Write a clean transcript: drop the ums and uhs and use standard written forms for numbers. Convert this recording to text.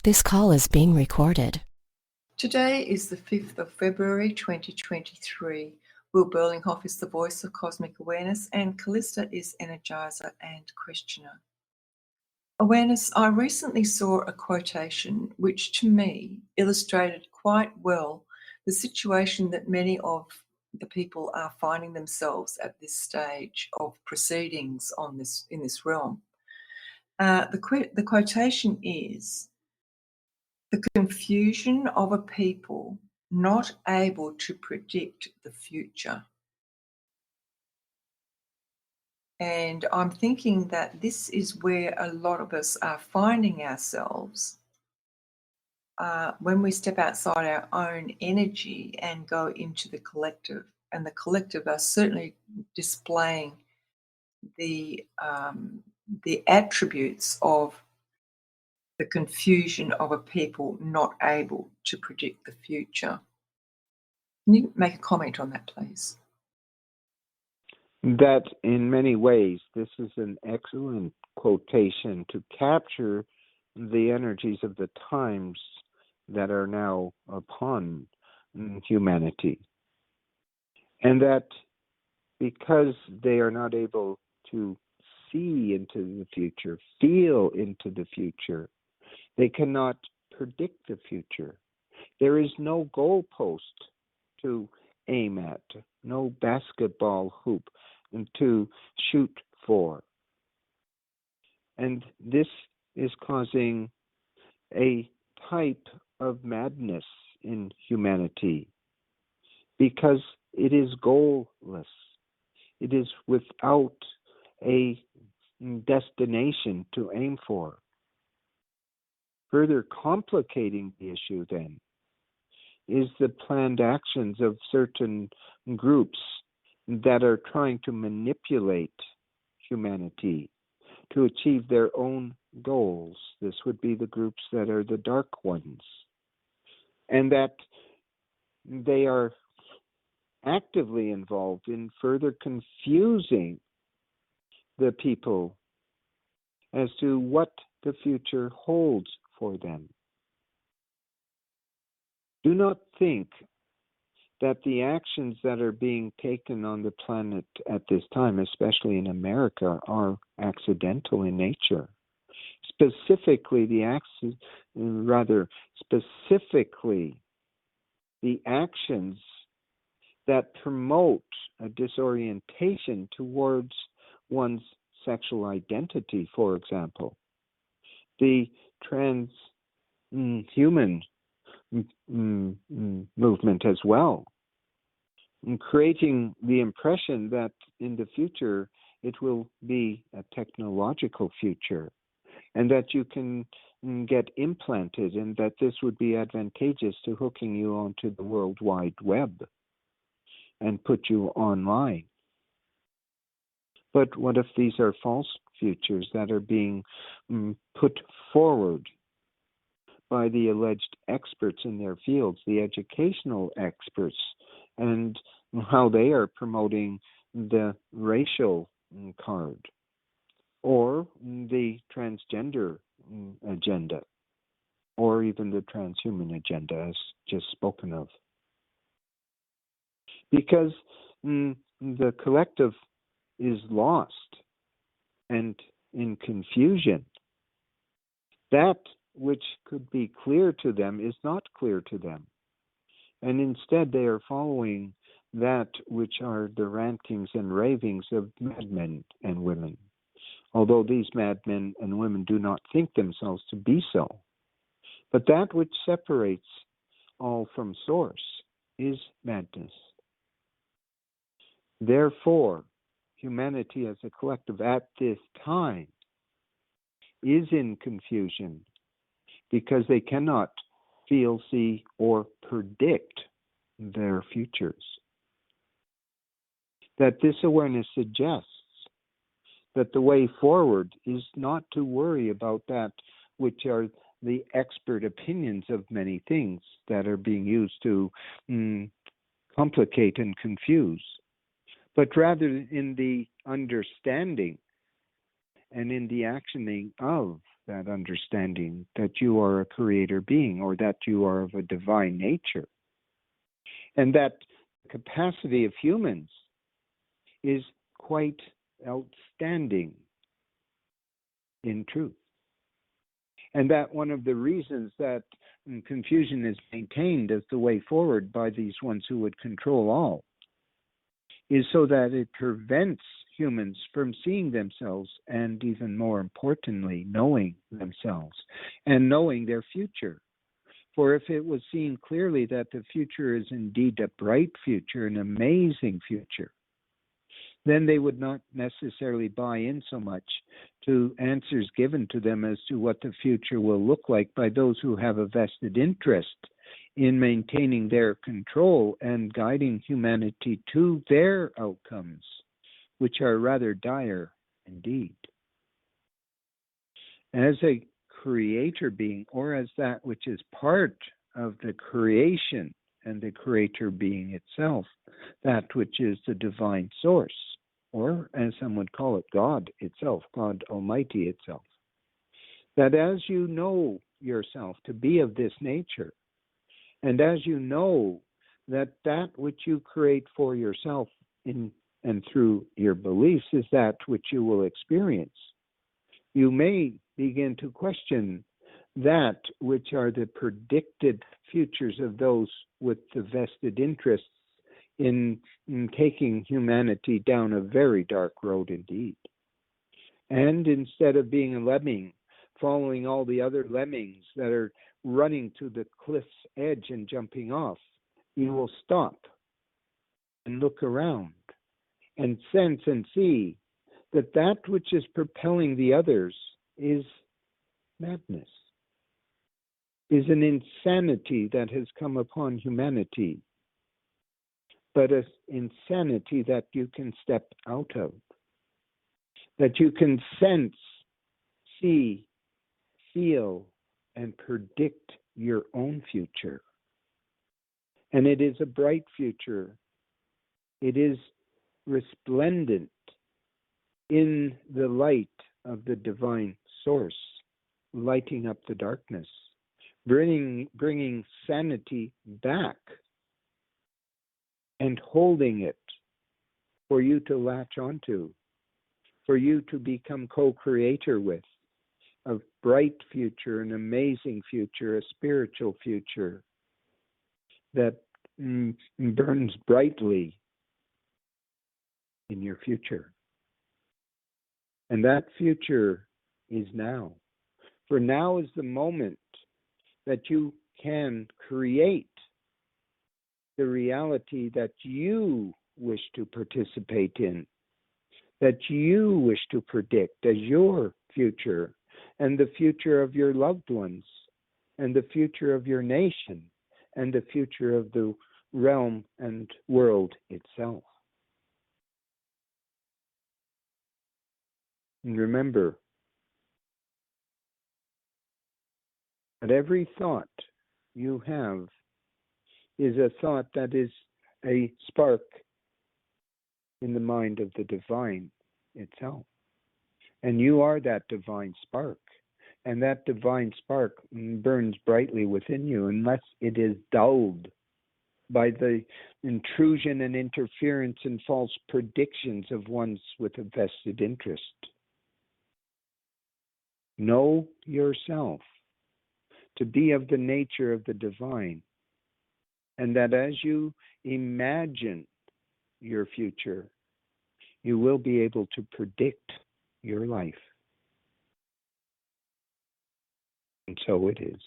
This call is being recorded. Today is the 5th of February 2023. Will Berlinghoff is the voice of cosmic awareness, and Callista is energizer and questioner. Awareness, I recently saw a quotation which to me illustrated quite well the situation that many of the people are finding themselves at this stage of proceedings in this realm. The quotation is, "The confusion of a people not able to predict the future." And I'm thinking that this is where a lot of us are finding ourselves when we step outside our own energy and go into the collective. And the collective are certainly displaying the attributes of the confusion of a people not able to predict the future. Can you make a comment on that, please? That in many ways, this is an excellent quotation to capture the energies of the times that are now upon humanity. And that because they are not able to see into the future, feel into the future, they cannot predict the future. There is no goalpost to aim at, no basketball hoop to shoot for. And this is causing a type of madness in humanity because it is goalless. It is without a destination to aim for. Further complicating the issue then is the planned actions of certain groups that are trying to manipulate humanity to achieve their own goals. This would be the groups that are the dark ones, and that they are actively involved in further confusing the people as to what the future holds for them. Do not think that the actions that are being taken on the planet at this time, especially in America, are accidental in nature. Specifically, the actions that promote a disorientation towards one's sexual identity, for example. The transhuman movement as well, creating the impression that in the future it will be a technological future and that you can get implanted and that this would be advantageous to hooking you onto the World Wide Web and put you online. But what if these are false futures that are being put forward by the alleged experts in their fields, the educational experts, and how they are promoting the racial card or the transgender agenda or even the transhuman agenda as just spoken of? Because the collective is lost and in confusion. That which could be clear to them is not clear to them. And instead they are following that which are the rantings and ravings of madmen and women. Although these madmen and women do not think themselves to be so. But that which separates all from source is madness. Therefore, humanity as a collective at this time is in confusion because they cannot feel, see, or predict their futures. That this awareness suggests that the way forward is not to worry about that which are the expert opinions of many things that are being used to complicate and confuse, but rather in the understanding and in the actioning of that understanding that you are a creator being, or that you are of a divine nature. And that capacity of humans is quite outstanding in truth. And that one of the reasons that confusion is maintained as the way forward by these ones who would control all is so that it prevents humans from seeing themselves, and even more importantly, knowing themselves and knowing their future. For if it was seen clearly that the future is indeed a bright future, an amazing future, then they would not necessarily buy in so much to answers given to them as to what the future will look like by those who have a vested interest in maintaining their control and guiding humanity to their outcomes, which are rather dire indeed. As a creator being, or as that which is part of the creation and the creator being itself, that which is the divine source, or as some would call it, God itself, God Almighty itself, that as you know yourself to be of this nature, and as you know that that which you create for yourself in and through your beliefs is that which you will experience, you may begin to question that which are the predicted futures of those with the vested interests in taking humanity down a very dark road indeed. And instead of being a lemming, following all the other lemmings that are running to the cliff's edge and jumping off, you will stop and look around and sense and see that that which is propelling the others is madness, is an insanity that has come upon humanity, but an insanity that you can step out of, that you can sense, see, feel, and predict your own future. And it is a bright future. It is resplendent in the light of the divine source, lighting up the darkness, bringing sanity back and holding it for you to latch onto, for you to become co-creator with a bright future, an amazing future, a spiritual future that burns brightly in your future. And that future is now. For now is the moment that you can create the reality that you wish to participate in, that you wish to predict as your future, and the future of your loved ones, and the future of your nation, and the future of the realm and world itself. And remember that every thought you have is a thought that is a spark in the mind of the divine itself. And you are that divine spark. And that divine spark burns brightly within you unless it is dulled by the intrusion and interference and false predictions of ones with a vested interest. Know yourself to be of the nature of the divine, and that as you imagine your future, you will be able to predict your life. And so it is.